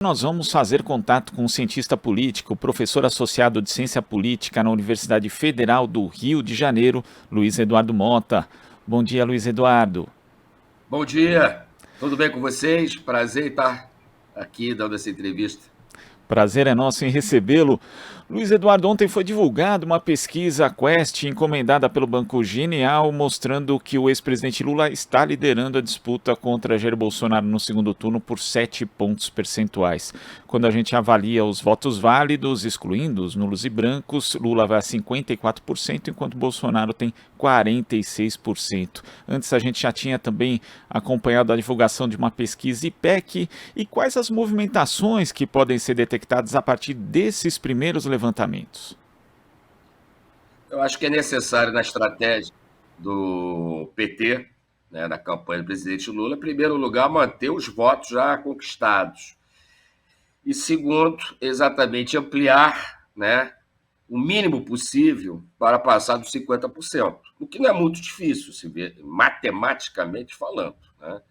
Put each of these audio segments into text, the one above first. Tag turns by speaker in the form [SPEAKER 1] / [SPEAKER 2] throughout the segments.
[SPEAKER 1] Nós vamos fazer contato com um cientista político, professor associado de Ciência Política na Universidade Federal do Rio de Janeiro, Luiz Eduardo Mota. Bom dia, Luiz Eduardo.
[SPEAKER 2] Bom dia, tudo bem com vocês? Prazer em estar aqui dando essa entrevista.
[SPEAKER 1] Prazer é nosso em recebê-lo. Luiz Eduardo, ontem foi divulgada uma pesquisa Quest encomendada pelo Banco Genial, mostrando que o ex-presidente Lula está liderando a disputa contra Jair Bolsonaro no segundo turno por 7 pontos percentuais. Quando a gente avalia os votos válidos, excluindo os nulos e brancos, Lula vai a 54%, enquanto Bolsonaro tem 46%. Antes a gente já tinha também acompanhado a divulgação de uma pesquisa IPEC. E quais as movimentações que podem ser detectadas a partir desses primeiros levantamentos?
[SPEAKER 2] Eu acho que é necessário na estratégia do PT, né, na campanha do presidente Lula, em primeiro lugar, manter os votos já conquistados. E segundo, exatamente ampliar, né, o mínimo possível para passar dos 50%, o que não é muito difícil, se vê, matematicamente falando, né?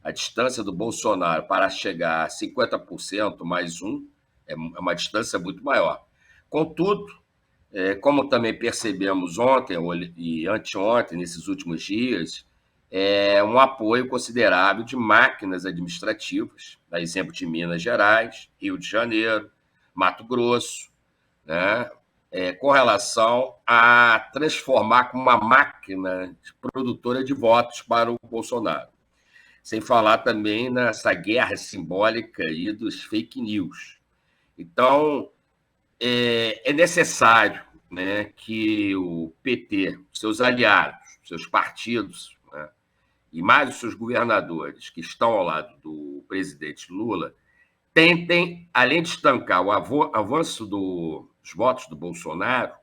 [SPEAKER 2] A distância do Bolsonaro para chegar a 50% mais um é uma distância muito maior. Contudo, como também percebemos ontem e anteontem, nesses últimos dias, é um apoio considerável de máquinas administrativas, a exemplo de Minas Gerais, Rio de Janeiro, Mato Grosso, né? Com relação a transformar como uma máquina produtora de votos para o Bolsonaro. Sem falar também nessa guerra simbólica aí dos fake news. Então, é necessário, né, que o PT, seus aliados, seus partidos, né, e mais os seus governadores que estão ao lado do presidente Lula, tentem, além de estancar o avanço dos votos do Bolsonaro,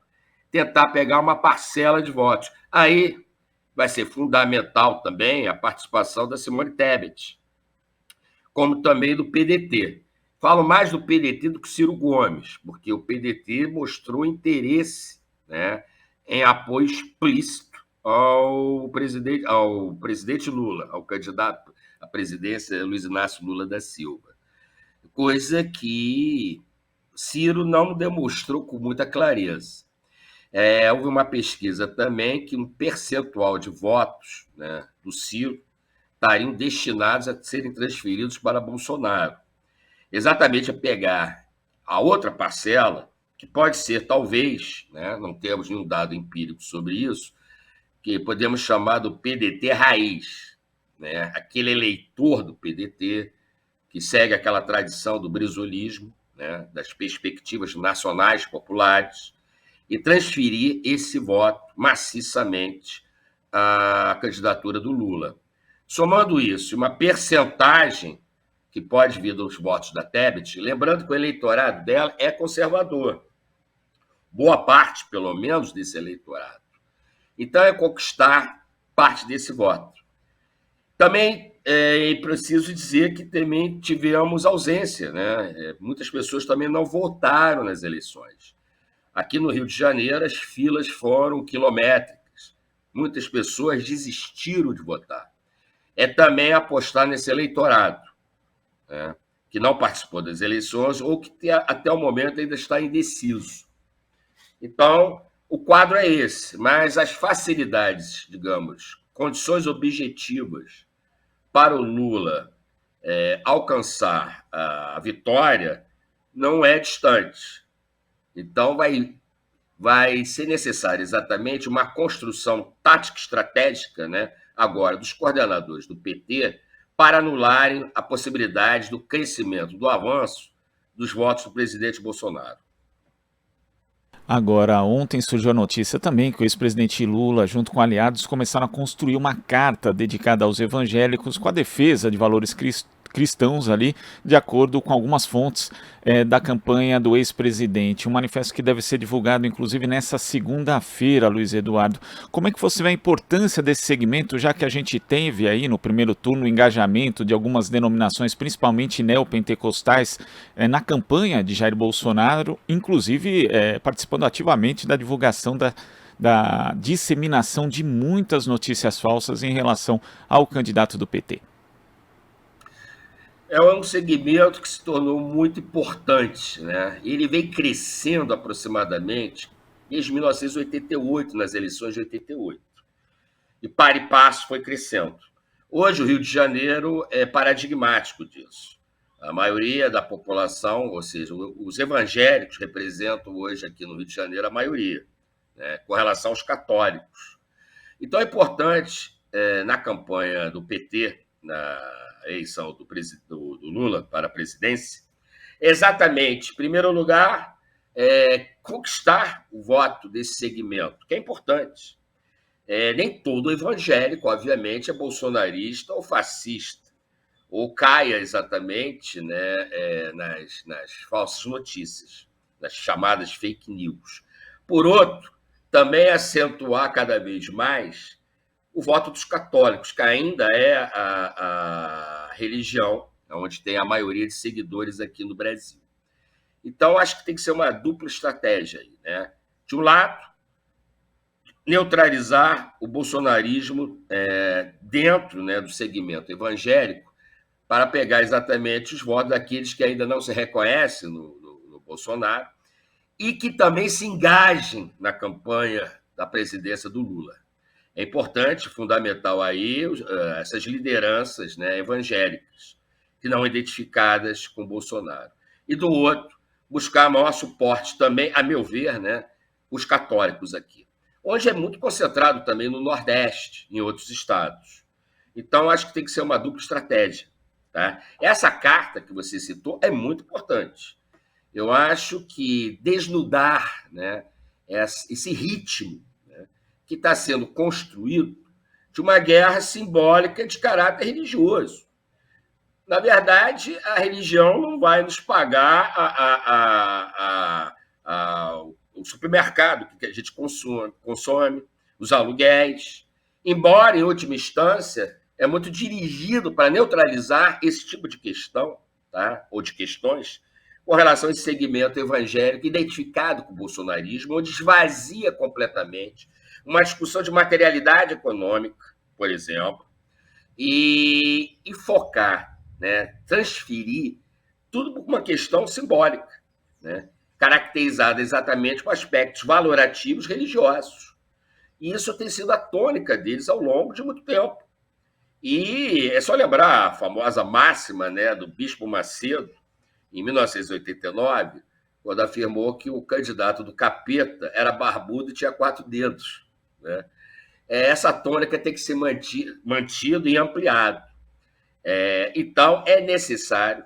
[SPEAKER 2] tentar pegar uma parcela de votos. Aí vai ser fundamental também a participação da Simone Tebet, como também do PDT. Falo mais do PDT do que Ciro Gomes, porque o PDT mostrou interesse, né, em apoio explícito ao presidente Lula, ao candidato à presidência Luiz Inácio Lula da Silva. Coisa que Ciro não demonstrou com muita clareza. Houve uma pesquisa também que um percentual de votos, né, do Ciro estariam destinados a serem transferidos para Bolsonaro. Exatamente a pegar a outra parcela, que pode ser, talvez, né, não temos nenhum dado empírico sobre isso, que podemos chamar do PDT raiz, né, aquele eleitor do PDT que segue aquela tradição do brizolismo, né, das perspectivas nacionais populares, e transferir esse voto maciçamente à candidatura do Lula. Somando isso, uma percentagem que pode vir dos votos da Tebet, lembrando que o eleitorado dela é conservador, boa parte, pelo menos, desse eleitorado. Então, é conquistar parte desse voto. Também é preciso dizer que também tivemos ausência, né? Muitas pessoas também não votaram nas eleições. Aqui no Rio de Janeiro, as filas foram quilométricas. Muitas pessoas desistiram de votar. É também apostar nesse eleitorado, né, que não participou das eleições ou que até o momento ainda está indeciso. Então, o quadro é esse, mas as facilidades, digamos, condições objetivas para o Lula alcançar a vitória não é distante. Então, vai ser necessária exatamente uma construção tática estratégica, né, agora, dos coordenadores do PT, para anularem a possibilidade do crescimento, do avanço dos votos do presidente Bolsonaro.
[SPEAKER 1] Agora, ontem surgiu a notícia também que o ex-presidente Lula, junto com aliados, começaram a construir uma carta dedicada aos evangélicos com a defesa de valores cristãos ali, de acordo com algumas fontes da campanha do ex-presidente. Um manifesto que deve ser divulgado, inclusive, nessa segunda-feira, Luiz Eduardo. Como é que você vê a importância desse segmento, já que a gente teve aí no primeiro turno o engajamento de algumas denominações, principalmente neopentecostais, na campanha de Jair Bolsonaro, inclusive participando ativamente da divulgação da disseminação de muitas notícias falsas em relação ao candidato do PT?
[SPEAKER 2] É um segmento que se tornou muito importante, né? Ele vem crescendo aproximadamente desde 1988, nas eleições de 88. E para e passo foi crescendo. Hoje, o Rio de Janeiro é paradigmático disso. A maioria da população, ou seja, os evangélicos representam hoje aqui no Rio de Janeiro a maioria, né, com relação aos católicos. Então é importante, na campanha do PT, na eleição do Lula para a presidência, exatamente, em primeiro lugar, conquistar o voto desse segmento, que é importante. Nem todo evangélico, obviamente, é bolsonarista ou fascista, ou caia exatamente, né, nas falsas notícias, nas chamadas fake news. Por outro, também acentuar cada vez mais o voto dos católicos, que ainda é a religião onde tem a maioria de seguidores aqui no Brasil. Então, acho que tem que ser uma dupla estratégia aí, né? De um lado, neutralizar o bolsonarismo dentro, né, do segmento evangélico para pegar exatamente os votos daqueles que ainda não se reconhecem no Bolsonaro e que também se engajem na campanha da presidência do Lula. É importante, fundamental aí, essas lideranças, né, evangélicas, que não identificadas com Bolsonaro. E do outro, buscar maior suporte também, a meu ver, né, os católicos aqui. Onde é muito concentrado também no Nordeste, em outros estados. Então, acho que tem que ser uma dupla estratégia. Tá? Essa carta que você citou é muito importante. Eu acho que desnudar, né, esse ritmo, né, que está sendo construído de uma guerra simbólica de caráter religioso. Na verdade, a religião não vai nos pagar o supermercado que a gente consome, os aluguéis. Embora, em última instância, é muito dirigido para neutralizar esse tipo de questão, tá? Ou de questões, com relação a esse segmento evangélico identificado com o bolsonarismo, onde esvazia completamente uma discussão de materialidade econômica, por exemplo, e focar, né, transferir tudo por uma questão simbólica, né, caracterizada exatamente com aspectos valorativos religiosos. E isso tem sido a tônica deles ao longo de muito tempo. E é só lembrar a famosa máxima, né, do Bispo Macedo, em 1989, quando afirmou que o candidato do capeta era barbudo e tinha 4 dedos. Né? Essa tônica tem que ser mantido e ampliado. Então, é necessário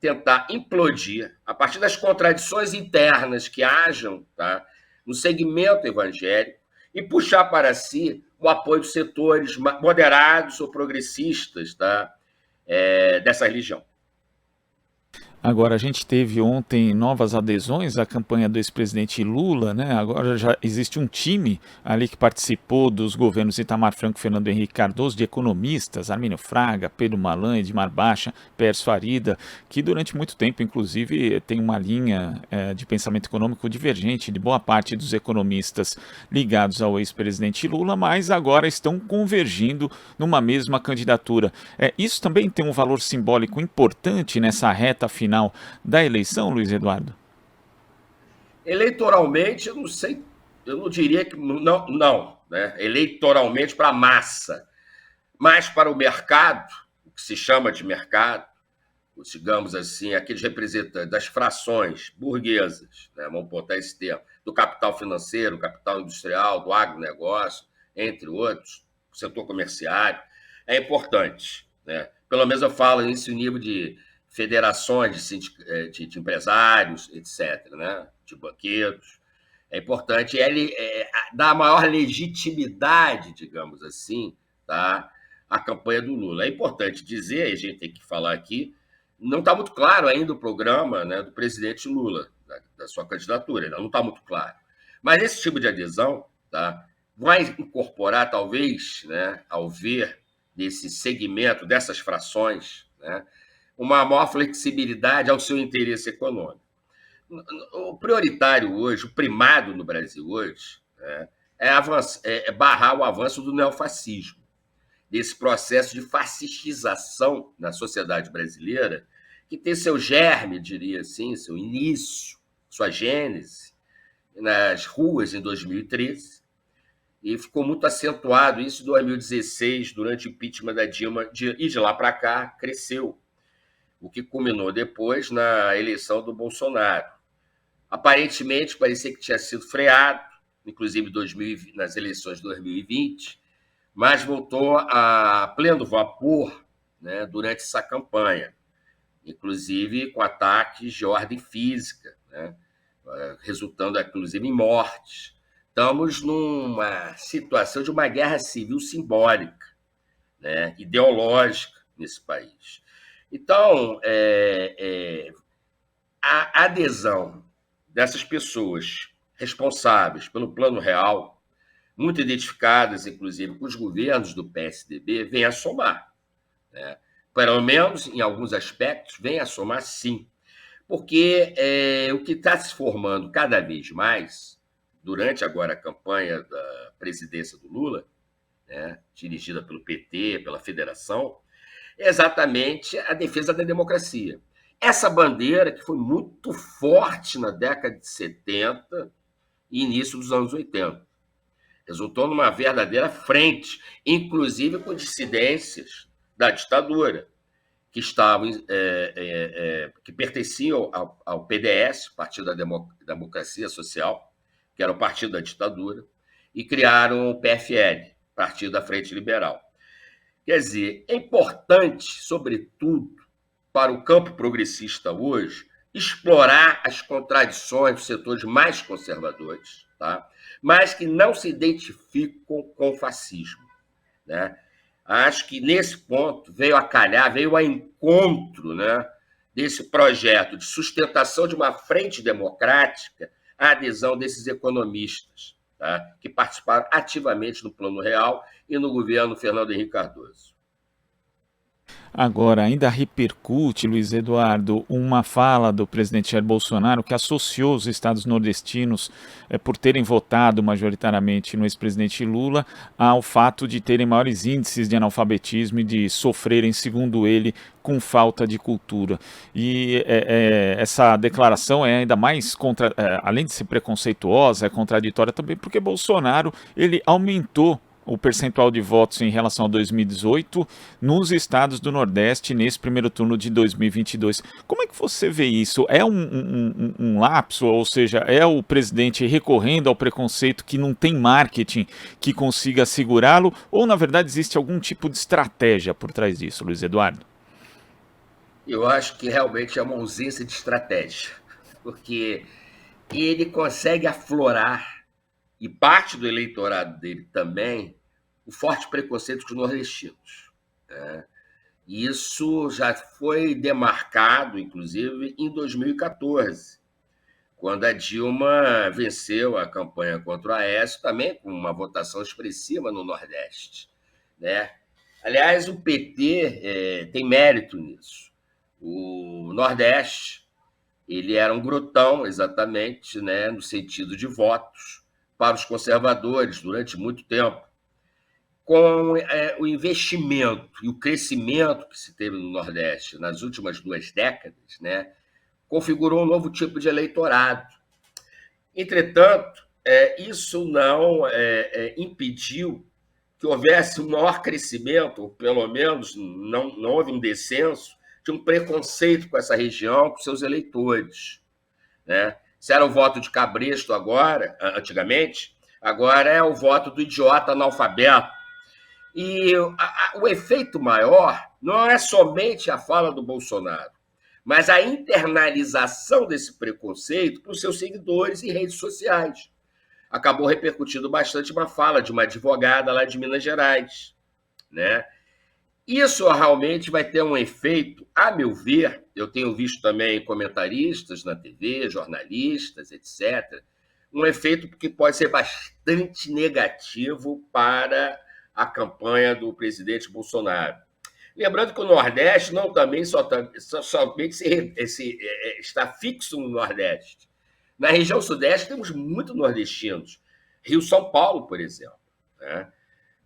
[SPEAKER 2] tentar implodir, a partir das contradições internas que hajam, tá, no segmento evangélico, e puxar para si o apoio dos setores moderados ou progressistas, tá, dessa religião.
[SPEAKER 1] Agora, a gente teve ontem novas adesões à campanha do ex-presidente Lula, né? Agora já existe um time ali que participou dos governos Itamar Franco e Fernando Henrique Cardoso, de economistas, Armínio Fraga, Pedro Malan, Edmar Baixa, Pérez Farida, que durante muito tempo, inclusive, tem uma linha de pensamento econômico divergente de boa parte dos economistas ligados ao ex-presidente Lula, mas agora estão convergindo numa mesma candidatura. Isso também tem um valor simbólico importante nessa reta final da eleição, Luiz Eduardo?
[SPEAKER 2] Eleitoralmente, eu não sei, eu não diria que não, né? Eleitoralmente para a massa, mas para o mercado, o que se chama de mercado, digamos assim, aqueles representantes das frações burguesas, né? Vamos botar esse termo, do capital financeiro, do capital industrial, do agronegócio, entre outros, o setor comerciário, é importante. Né? Pelo menos eu falo nesse nível de federações de empresários, etc., né? De banqueiros. É importante ele dar maior legitimidade, digamos assim, tá? À campanha do Lula. É importante dizer, a gente tem que falar aqui, não está muito claro ainda o programa, né, do presidente Lula, da sua candidatura, ainda não está muito claro. Mas esse tipo de adesão, tá, vai incorporar, talvez, né, ao ver desse segmento, dessas frações, né, uma maior flexibilidade ao seu interesse econômico. O prioritário hoje, o primado no Brasil hoje, né, é barrar o avanço do neofascismo. desse processo de fascistização na sociedade brasileira, que tem seu germe, diria assim, seu início, sua gênese, nas ruas em 2013, e ficou muito acentuado isso em 2016, durante o impeachment da Dilma, e de lá para cá cresceu, o que culminou depois na eleição do Bolsonaro. Aparentemente, parecia que tinha sido freado, inclusive nas eleições de 2020, mas voltou a pleno vapor, né, durante essa campanha, inclusive com ataques de ordem física, né, resultando, inclusive, em mortes. Estamos numa situação de uma guerra civil simbólica, né, ideológica nesse país. Então, a adesão dessas pessoas responsáveis pelo Plano Real, muito identificadas, inclusive, com os governos do PSDB, vem a somar, né? Pelo menos, em alguns aspectos, vem a somar sim. Porque o que está se formando cada vez mais, durante agora a campanha da presidência do Lula, né, dirigida pelo PT, pela Federação, é exatamente a defesa da democracia. Essa bandeira que foi muito forte na década de 70 e início dos anos 80. Resultou numa verdadeira frente, inclusive com dissidências da ditadura, que estavam, que pertenciam ao PDS, Partido da Democracia Social, que era o partido da ditadura, e criaram o PFL, Partido da Frente Liberal. Quer dizer, é importante, sobretudo, para o campo progressista hoje, explorar as contradições dos setores mais conservadores, tá? Mas que não se identificam com o fascismo, né? Acho que nesse ponto veio a calhar, veio a encontro, né, desse projeto de sustentação de uma frente democrática, a adesão desses economistas, tá, que participaram ativamente no Plano Real e no governo Fernando Henrique Cardoso.
[SPEAKER 1] Agora, ainda repercute, Luiz Eduardo, uma fala do presidente Jair Bolsonaro que associou os estados nordestinos, por terem votado majoritariamente no ex-presidente Lula, ao fato de terem maiores índices de analfabetismo e de sofrerem, segundo ele, com falta de cultura. E essa declaração é ainda mais, além de ser preconceituosa, é contraditória também, porque Bolsonaro ele aumentou o percentual de votos em relação a 2018 nos estados do Nordeste nesse primeiro turno de 2022. Como é que você vê isso? É um lapso, ou seja, é o presidente recorrendo ao preconceito que não tem marketing que consiga segurá-lo, ou na verdade existe algum tipo de estratégia por trás disso, Luiz Eduardo?
[SPEAKER 2] Eu acho que realmente é uma ausência de estratégia, porque ele consegue aflorar, e parte do eleitorado dele também, o forte preconceito com os nordestinos, né? Isso já foi demarcado, inclusive, em 2014, quando a Dilma venceu a campanha contra o Aécio, também com uma votação expressiva no Nordeste, né? Aliás, o PT tem mérito nisso. O Nordeste ele era um grotão, exatamente, né, no sentido de votos para os conservadores durante muito tempo. Com o investimento e o crescimento que se teve no Nordeste nas últimas 2 décadas, né, configurou um novo tipo de eleitorado. Entretanto, isso não impediu que houvesse um maior crescimento, ou pelo menos não houve um descenso, de um preconceito com essa região, com seus eleitores, né? Se era o voto de cabresto antigamente, agora é o voto do idiota analfabeto. E o efeito maior não é somente a fala do Bolsonaro, mas a internalização desse preconceito para os seus seguidores em redes sociais. Acabou repercutindo bastante uma fala de uma advogada lá de Minas Gerais, né? Isso realmente vai ter um efeito, a meu ver, eu tenho visto também comentaristas na TV, jornalistas, etc., um efeito que pode ser bastante negativo para a campanha do presidente Bolsonaro. Lembrando que o Nordeste não também somente está fixo no Nordeste. Na região Sudeste temos muitos nordestinos. Rio-São Paulo, por exemplo, né?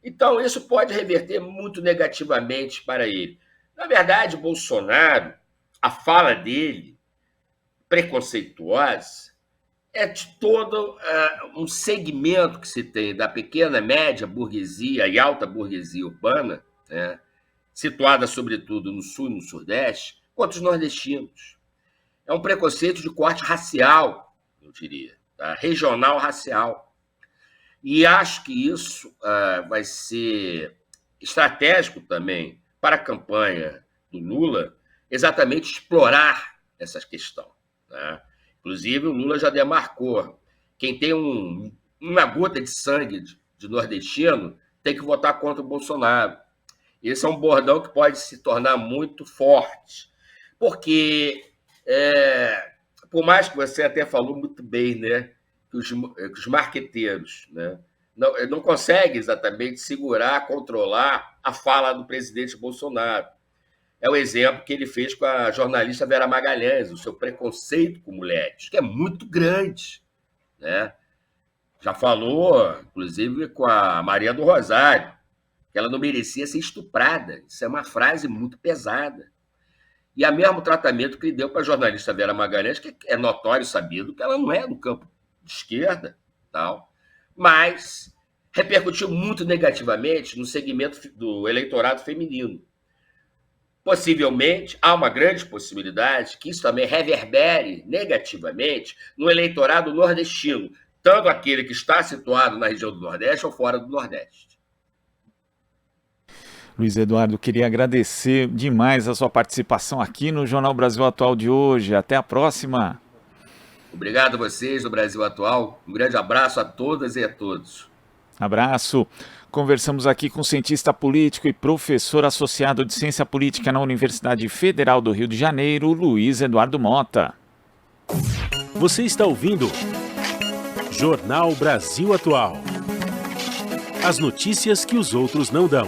[SPEAKER 2] Então, isso pode reverter muito negativamente para ele. Na verdade, Bolsonaro, a fala dele, preconceituosa, é de todo um segmento que se tem da pequena, média burguesia e alta burguesia urbana, né, situada sobretudo no sul e no sudeste, contra os nordestinos. É um preconceito de corte racial, eu diria, tá? Regional racial. E acho que isso vai ser estratégico também para a campanha do Lula, exatamente explorar essa questão, né? Inclusive, o Lula já demarcou: quem tem uma gota de sangue de nordestino tem que votar contra o Bolsonaro. Esse é um bordão que pode se tornar muito forte, porque, por mais que você até falou muito bem, né, que os marqueteiros, né, não conseguem exatamente segurar, controlar a fala do presidente Bolsonaro. É o exemplo que ele fez com a jornalista Vera Magalhães, o seu preconceito com mulheres, que é muito grande, né? Já falou, inclusive, com a Maria do Rosário, que ela não merecia ser estuprada. Isso é uma frase muito pesada. E o mesmo tratamento que ele deu para a jornalista Vera Magalhães, que é notório, sabido, que ela não é do campo de esquerda, tal, mas repercutiu muito negativamente no segmento do eleitorado feminino. Possivelmente, há uma grande possibilidade que isso também reverbere negativamente no eleitorado nordestino, tanto aquele que está situado na região do Nordeste ou fora do Nordeste.
[SPEAKER 1] Luiz Eduardo, queria agradecer demais a sua participação aqui no Jornal Brasil Atual de hoje. Até a próxima.
[SPEAKER 2] Obrigado a vocês do Brasil Atual. Um grande abraço a todas e a todos.
[SPEAKER 1] Abraço. Conversamos aqui com o cientista político e professor associado de Ciência Política na Universidade Federal do Rio de Janeiro, Luiz Eduardo Mota.
[SPEAKER 3] Você está ouvindo Jornal Brasil Atual. As notícias que os outros não dão.